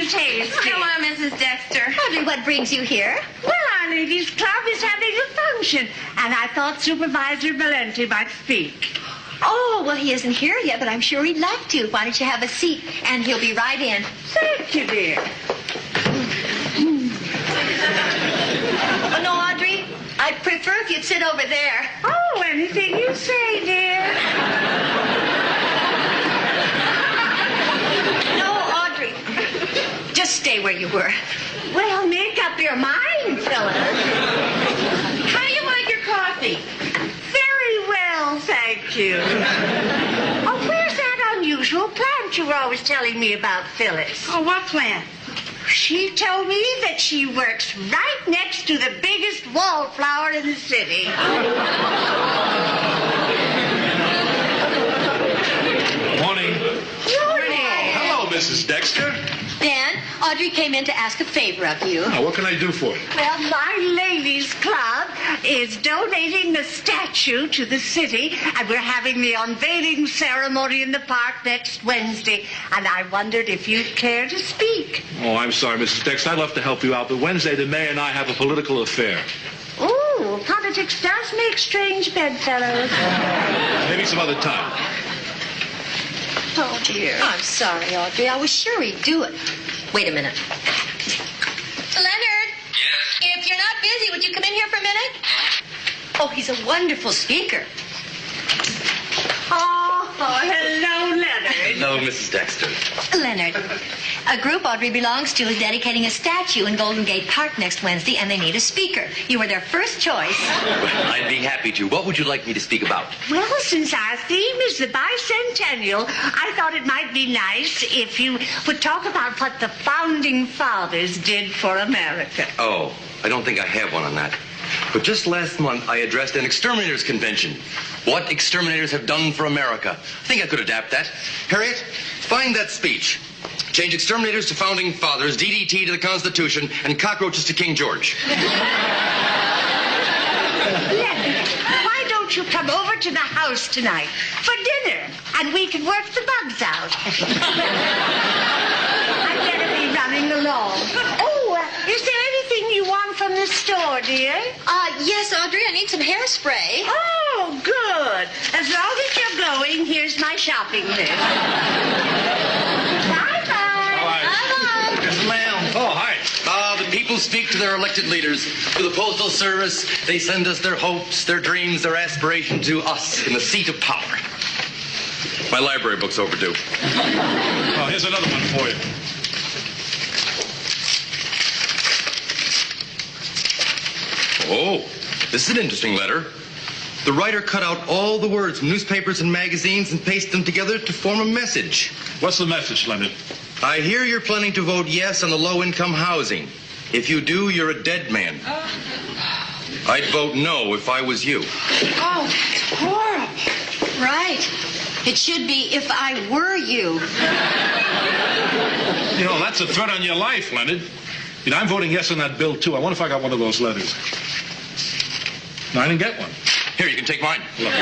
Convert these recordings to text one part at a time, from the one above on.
Mrs. Hayes. Hello, Mrs. Dexter. Audrey, what brings you here? Well, our ladies' club is having a function, and I thought Supervisor Valenti might speak. Oh, well, he isn't here yet, but I'm sure he'd like to. Why don't you have a seat, and he'll be right in. Thank you, dear. Oh, no, Audrey, I'd prefer if you'd sit over there. Oh, anything you say, dear. No, Audrey, just stay where you were. Well, make up your mind, Phyllis. How do you like your coffee? Very well, thank you. Oh, where's that unusual plant you were always telling me about, Phyllis? Oh, what plant? She told me that she works right next to the biggest wallflower in the city. Morning. Morning. Hello, Mrs. Dexter. Dan, Audrey came in to ask a favor of you. Now, what can I do for you? Well, my ladies' club is donating a statue to the city, and we're having the unveiling ceremony in the park next Wednesday. And I wondered if you'd care to speak. Oh, I'm sorry, Mrs. Dexter. I'd love to help you out, but Wednesday the mayor and I have a political affair. Ooh, politics does make strange bedfellows. Maybe some other time. Oh, dear. I'm sorry, Audrey. I was sure he'd do it. Wait a minute. Leonard? Yes? If you're not busy, would you come in here for a minute? Oh, he's a wonderful speaker. Oh, hello, Leonard. Hello, Mrs. Dexter. Leonard, a group Audrey belongs to is dedicating a statue in Golden Gate Park next Wednesday, and they need a speaker. You were their first choice. Well, I'd be happy to. What would you like me to speak about? Well, since our theme is the bicentennial, I thought it might be nice if you would talk about what the founding fathers did for America. Oh, I don't think I have one on that. But just last month, I addressed an exterminators convention. What exterminators have done for America. I think I could adapt that. Harriet, find that speech. Change exterminators to founding fathers, DDT to the Constitution, and cockroaches to King George. Leonard, why don't you come over to the house tonight for dinner, and we can work the bugs out? I'd better be running along. Oh, is there anything you want from the store, dear? Yes, Audrey, I need some hairspray. Oh, good. As long as you're going, here's my shopping list. Bye-bye. Bye-bye. Yes, ma'am. Oh, hi. The people speak to their elected leaders. Through the Postal Service, they send us their hopes, their dreams, their aspirations to us in the seat of power. My library book's overdue. Oh, here's another one for you. Oh, this is an interesting letter. The writer cut out all the words from newspapers and magazines and pasted them together to form a message. What's the message, Leonard? I hear you're planning to vote yes on the low-income housing. If you do, you're a dead man. I'd vote no if I was you. Oh, that's horrible. Right. It should be if I were you. You know, that's a threat on your life, Leonard. You know, I'm voting yes on that bill, too. I wonder if I got one of those letters. No, I didn't get one. Here, you can take mine. Look,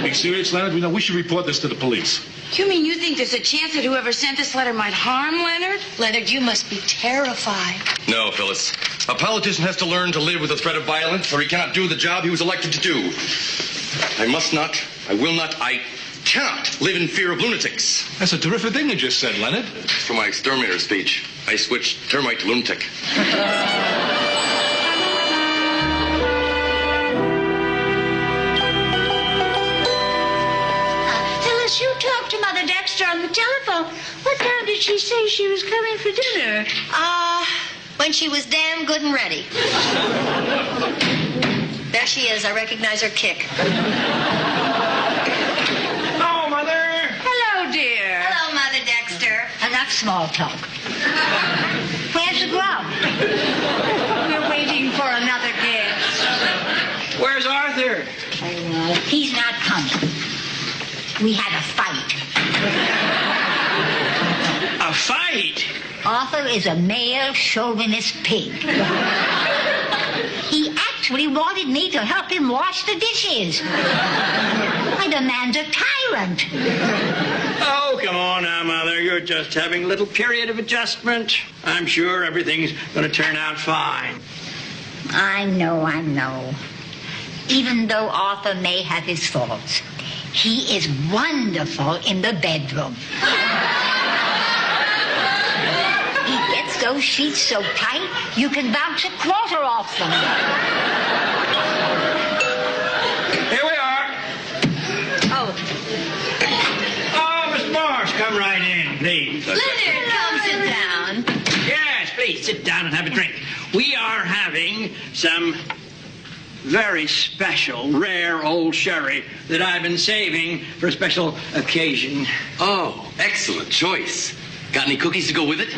being serious, Leonard, we should report this to the police. You mean you think there's a chance that whoever sent this letter might harm Leonard? Leonard, you must be terrified. No, Phyllis. A politician has to learn to live with the threat of violence, or he cannot do the job he was elected to do. I must not, I will not, I cannot live in fear of lunatics. That's a terrific thing you just said, Leonard. For my exterminator speech, I switched termite to lunatic. Phyllis, you talked to Mother Dexter on the telephone. What time did she say she was coming for dinner? When she was damn good and ready. There she is. I recognize her kick. Oh, Mother! Hello, dear. Hello, Mother Dexter. Enough small talk. Where's the grub? We're waiting for another guest. Where's Arthur? Oh, he's not coming. We had a fight. A fight? Arthur is a male chauvinist pig. He actually wanted me to help him wash the dishes. Why, the man's a tyrant. Oh, Oh, come on now, Mother. You're just having a little period of adjustment. I'm sure everything's going to turn out fine. I know. Even though Arthur may have his faults, he is wonderful in the bedroom. He gets those sheets so tight, you can bounce a quarter off them. Here we are. Oh, Miss Morse, come right in, please. Leonard, come sit down. Yes, please, sit down and have a drink. We are having some very special, rare old sherry that I've been saving for a special occasion. Oh, excellent choice. Got any cookies to go with it?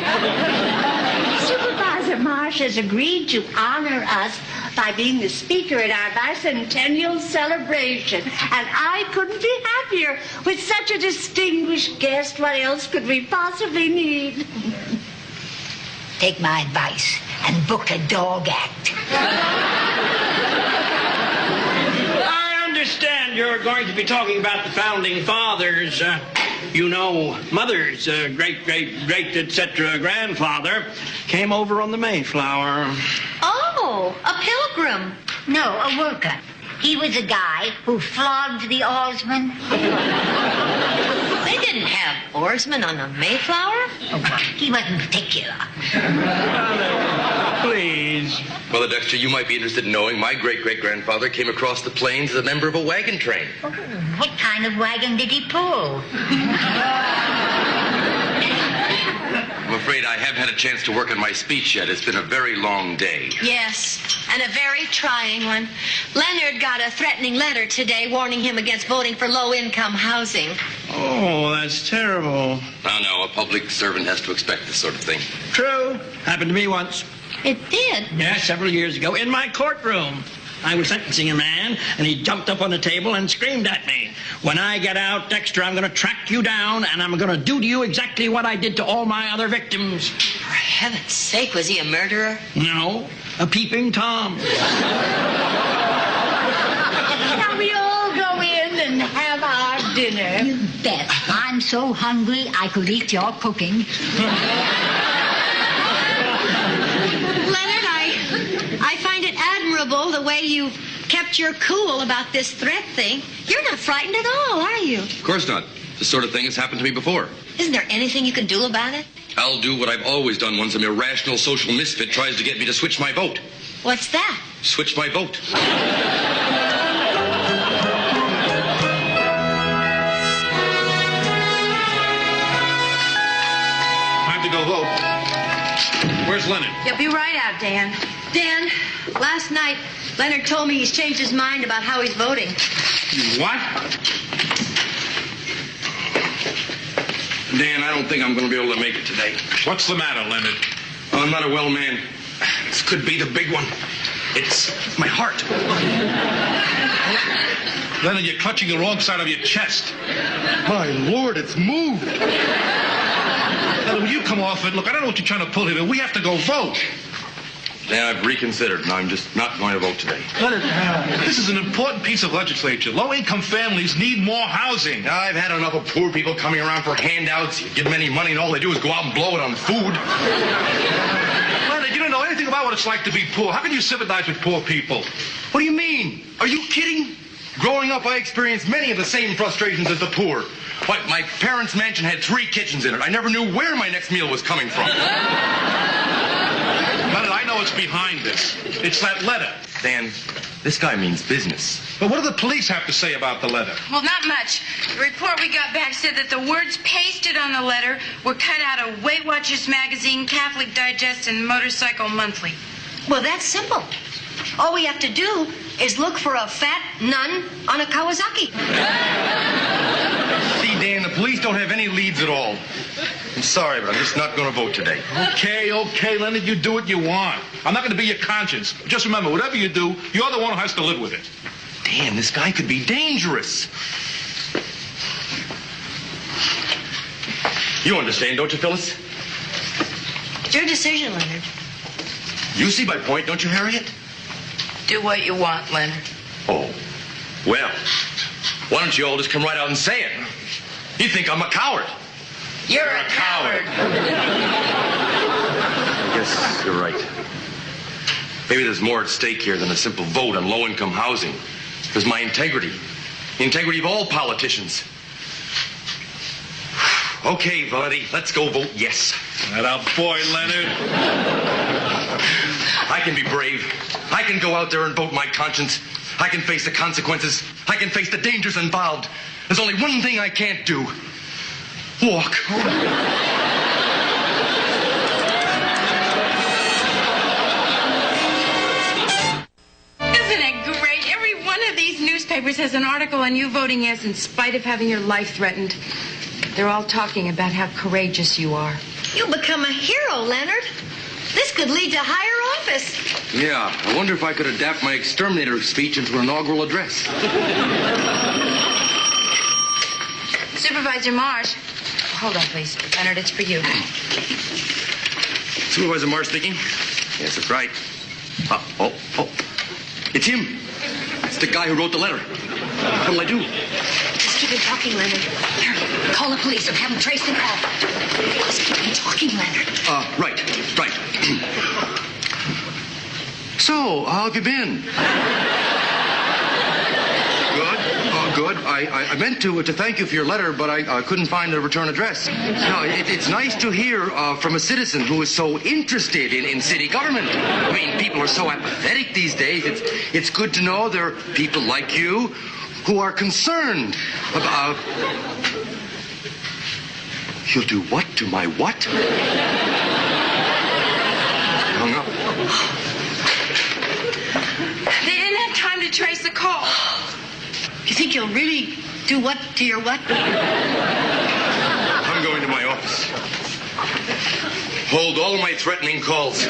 Supervisor Marsh has agreed to honor us by being the speaker at our bicentennial celebration. And I couldn't be happier with such a distinguished guest. What else could we possibly need? Take my advice and book a dog act. I understand you're going to be talking about the founding fathers. Mother's great, etc. grandfather came over on the Mayflower. Oh, a pilgrim. No, a worker. He was a guy who flogged the oarsmen. They didn't have oarsmen on the Mayflower. Oh, well, he wasn't particular. Please. Mother Dexter, you might be interested in knowing my great-great-grandfather came across the plains as a member of a wagon train. Oh, what kind of wagon did he pull? I'm afraid I haven't had a chance to work on my speech yet. It's been a very long day. Yes, and a very trying one. Leonard got a threatening letter today warning him against voting for low-income housing. Oh, that's terrible. No, a public servant has to expect this sort of thing. True. Happened to me once. It did? Yes, several years ago, in my courtroom. I was sentencing a man, and he jumped up on the table and screamed at me. When I get out, Dexter, I'm going to track you down, and I'm going to do to you exactly what I did to all my other victims. For heaven's sake, was he a murderer? No, a peeping Tom. Shall we all go in and have our dinner? You bet. I'm so hungry I could eat your cooking. Leonard, I find it admirable the way you've kept your cool about this threat thing. You're not frightened at all, are you? Of course not. This sort of thing has happened to me before. Isn't there anything you can do about it? I'll do what I've always done when some irrational social misfit tries to get me to switch my vote. What's that? Switch my vote. Time to go vote. Where's Leonard? You'll be right out, Dan. Dan, last night, Leonard told me he's changed his mind about how he's voting. You what? Dan, I don't think I'm going to be able to make it today. What's the matter, Leonard? I'm not a well man. This could be the big one. It's my heart. Leonard, you're clutching the wrong side of your chest. My Lord, it's moved. Leonard, will you come off it? Look, I don't know what you're trying to pull here, but we have to go vote. Dan, I've reconsidered, and I'm just not going to vote today. Leonard, this is an important piece of legislature. Low-income families need more housing. I've had enough of poor people coming around for handouts. You give them any money, and all they do is go out and blow it on food. Leonard, you don't know anything about what it's like to be poor. How can you sympathize with poor people? What do you mean? Are you kidding? Growing up, I experienced many of the same frustrations as the poor. What, my parents' mansion had 3 kitchens in it. I never knew where my next meal was coming from. Leonard, I know what's behind this. It's that letter. Dan, this guy means business. But what do the police have to say about the letter? Well, not much. The report we got back said that the words pasted on the letter were cut out of Weight Watchers magazine, Catholic Digest, and Motorcycle Monthly. Well, that's simple. All we have to do is look for a fat nun on a Kawasaki. See, Dan, the police don't have any leads at all. I'm sorry, but I'm just not going to vote today. Okay, Leonard, you do what you want. I'm not going to be your conscience. Just remember, whatever you do, you're the one who has to live with it. Dan, this guy could be dangerous. You understand, don't you, Phyllis? It's your decision, Leonard. You see my point, don't you, Harriet? Do what you want, Leonard. Oh, well, why don't you all just come right out and say it? You think I'm a coward. You're a coward. I guess you're right. Maybe there's more at stake here than a simple vote on low-income housing. There's my integrity. The integrity of all politicians. Okay, Valerie, let's go vote yes. That boy, Leonard. I can be brave. I can go out there and vote my conscience. I can face the consequences. I can face the dangers involved. There's only one thing I can't do. Walk. Isn't it great? Every one of these newspapers has an article on you voting yes in spite of having your life threatened. They're all talking about how courageous you are. You'll become a hero, Leonard. This could lead to higher office. Yeah, I wonder if I could adapt my exterminator speech into an inaugural address. Supervisor Marsh. Hold on, please. Leonard, it's for you. Supervisor Marsh speaking? Yes, that's right. Oh. It's him. It's the guy who wrote the letter. What'll I do? Just keep him talking, Leonard. Here, call the police or have them trace the call. Just keep him talking, Leonard. Right. So, how have you been? Good. I meant to thank you for your letter, but I couldn't find a return address. No, it's nice to hear from a citizen who is so interested in city government. I mean, people are so apathetic these days. It's good to know there are people like you who are concerned about... You'll do what to my what? Hung up. They didn't have time to trace the call. You think you'll really do what to your what? I'm going to my office. Hold all my threatening calls.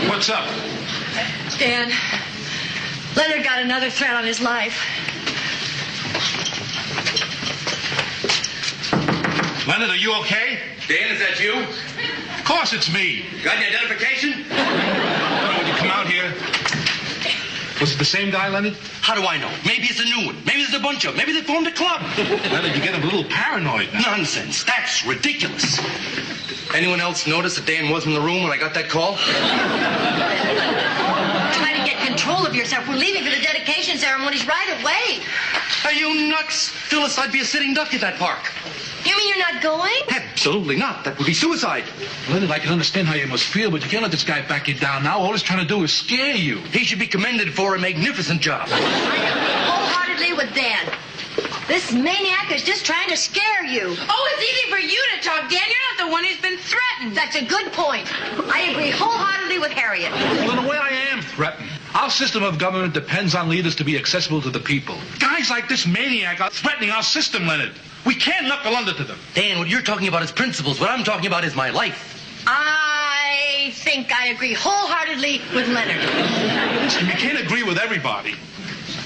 What's up? Dan, Leonard got another threat on his life. Leonard, are you okay? Dan, is that you? Of course it's me. Got any identification? When you come out here, was it the same guy, Leonard? How do I know? Maybe it's a new one. Maybe there's a bunch of them. Maybe they formed a club. Leonard, you're getting a little paranoid now. Nonsense. That's ridiculous. Anyone else notice that Dan wasn't in the room when I got that call? Try to get control of yourself. We're leaving for the dedication ceremonies right away. Are you nuts? Phyllis, I'd be a sitting duck in that park. You mean you're not going? Absolutely not. That would be suicide. Leonard, I can understand how you must feel, but you can't let this guy back you down now. All he's trying to do is scare you. He should be commended for a magnificent job. I agree wholeheartedly with Dan. This maniac is just trying to scare you. Oh, it's easy for you to talk, Dan. You're not the one who's been threatened. That's a good point. I agree wholeheartedly with Harriet. Well, in a way, I am threatened. Our system of government depends on leaders to be accessible to the people. Guys like this maniac are threatening our system, Leonard. We can't knuckle under to them. Dan, what you're talking about is principles. What I'm talking about is my life. I think I agree wholeheartedly with Leonard. Listen, you can't agree with everybody.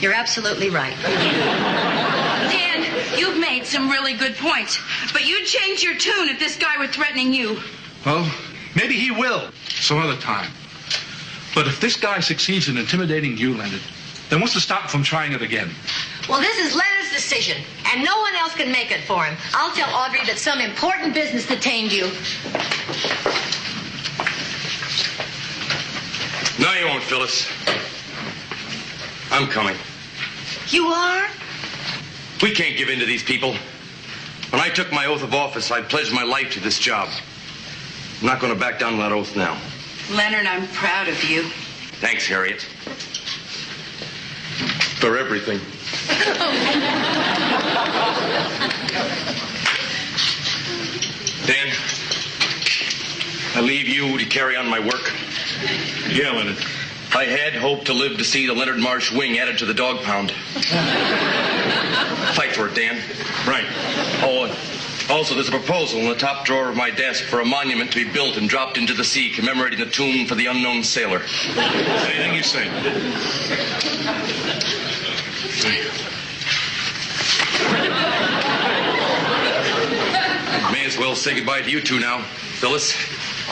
You're absolutely right. Dan, you've made some really good points. But you'd change your tune if this guy were threatening you. Well, maybe he will some other time. But if this guy succeeds in intimidating you, Leonard, then what's to stop him from trying it again? Well, this is Leonard's decision, and no one else can make it for him. I'll tell Audrey that some important business detained you. No, you won't, Phyllis. I'm coming. You are? We can't give in to these people. When I took my oath of office, I pledged my life to this job. I'm not going to back down on that oath now. Leonard, I'm proud of you. Thanks, Harriet. For everything. Dan, I leave you to carry on my work. Yeah, Leonard. I had hoped to live to see the Leonard Marsh wing added to the dog pound. Fight for it, Dan. Right. Oh, and also there's a proposal in the top drawer of my desk for a monument to be built and dropped into the sea commemorating the tomb for the unknown sailor. Anything you say. May as well say goodbye to you two now, Phyllis.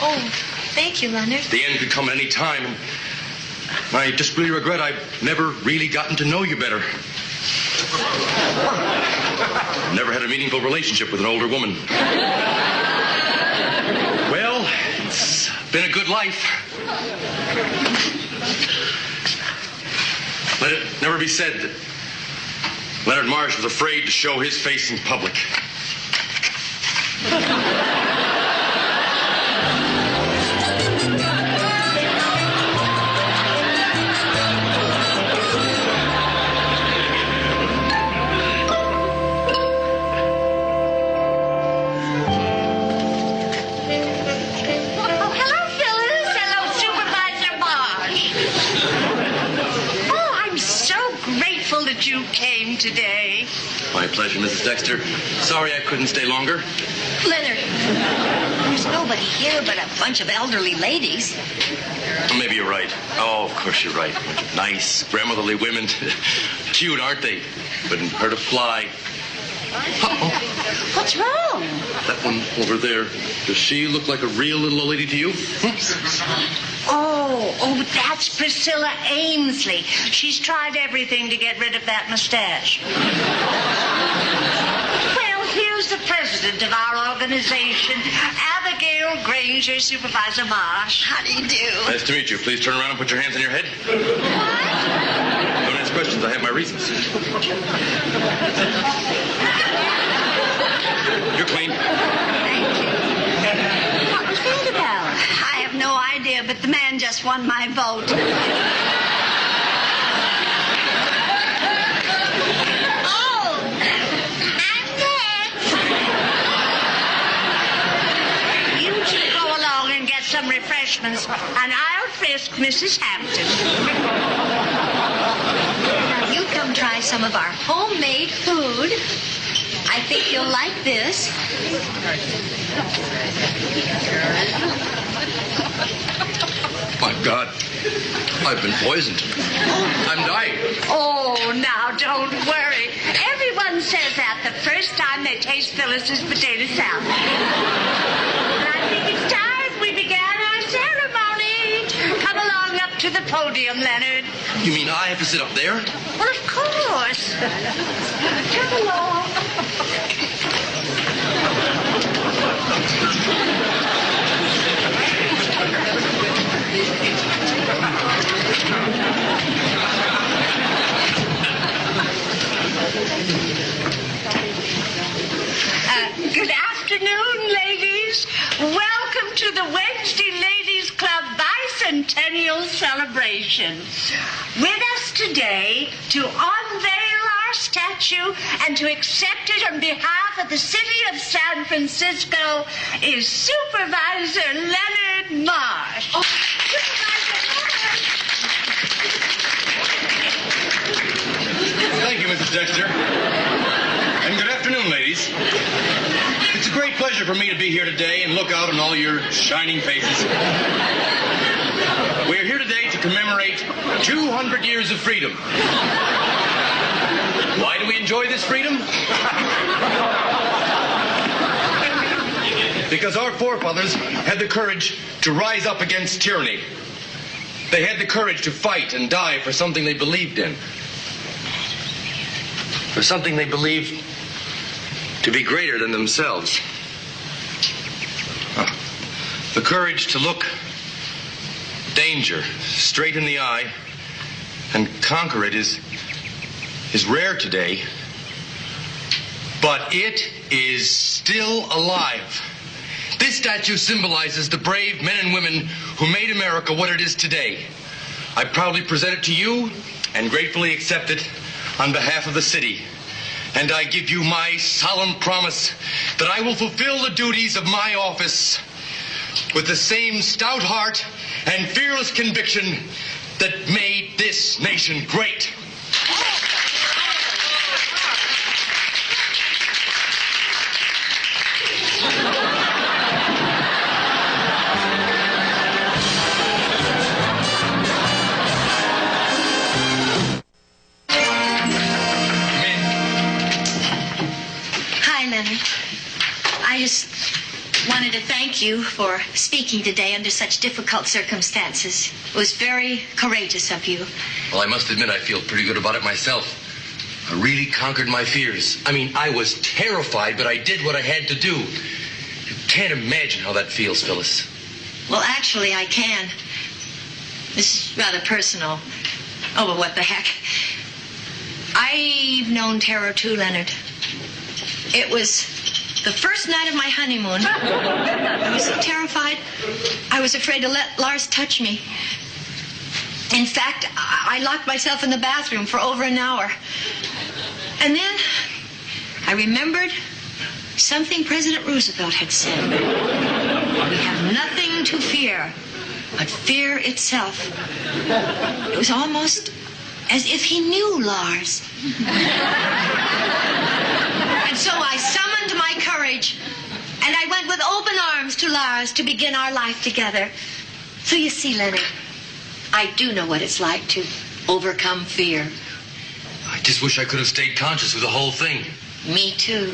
Oh, thank you, Leonard. The end could come at any time. I just really regret I've never really gotten to know you better. I've never had a meaningful relationship with an older woman. Well, it's been a good life. Let it never be said that Leonard Marsh was afraid to show his face in public. You came today. My pleasure, Mrs. Dexter. Sorry I couldn't stay longer. Leonard, there's nobody here but a bunch of elderly ladies. Well, maybe you're right. Oh, of course you're right. Nice, grandmotherly women. Cute, aren't they? Wouldn't hurt a fly. Uh-oh. What's wrong? That one over there. Does she look like a real little old lady to you? Oh, that's Priscilla Ainsley. She's tried everything to get rid of that mustache. Well, here's the president of our organization, Abigail Granger, Supervisor Marsh. How do you do? Nice to meet you. Please turn around and put your hands on your head. Don't ask questions. I have my reasons. You're clean. Thank you. What was that about? I have no idea, but the man just won my vote. Oh, I'm next. You two go along and get some refreshments, and I'll frisk Mrs. Hampton. Now, you come try some of our homemade food. I think you'll like this. My God, I've been poisoned. I'm dying. Oh, now, don't worry. Everyone says that the first time they taste Phyllis's potato salad. And I think it's time we began our ceremony. Come along up to the podium, Leonard. You mean I have to sit up there? Well, of course. Come along. Good afternoon, ladies. Welcome to the Wednesday Ladies Club Bicentennial Celebration. With us today to unveil our statue and to accept it on behalf of the city of San Francisco is Supervisor Leonard Marsh. Oh, Supervisor Marsh. Thank you, Mrs. Dexter. And good afternoon, ladies. It's a great pleasure for me to be here today and look out on all your shining faces. We are here today to commemorate 200 years of freedom. Why do we enjoy this freedom? Because our forefathers had the courage to rise up against tyranny. They had the courage to fight and die for something they believed in. For something they believed to be greater than themselves. The courage to look danger straight in the eye and conquer it is rare today, but it is still alive. This statue symbolizes the brave men and women who made America what it is today. I proudly present it to you and gratefully accept it on behalf of the city. And I give you my solemn promise that I will fulfill the duties of my office with the same stout heart and fearless conviction that made this nation great. I just wanted to thank you for speaking today under such difficult circumstances. It was very courageous of you. Well, I must admit I feel pretty good about it myself. I really conquered my fears. I mean, I was terrified, but I did what I had to do. You can't imagine how that feels, Phyllis. Well, actually, I can. This is rather personal. Oh, but what the heck. I've known terror too, Leonard. It was the first night of my honeymoon. I was so terrified, I was afraid to let Lars touch me. In fact, I locked myself in the bathroom for over an hour. And then I remembered something President Roosevelt had said. We have nothing to fear but fear itself. It was almost as if he knew Lars. And so I summoned my courage, and I went with open arms to Lars to begin our life together. So you see, Leonard, I do know what it's like to overcome fear. I just wish I could have stayed conscious through the whole thing. Me too.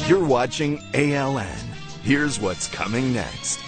You're watching ALN. Here's what's coming next.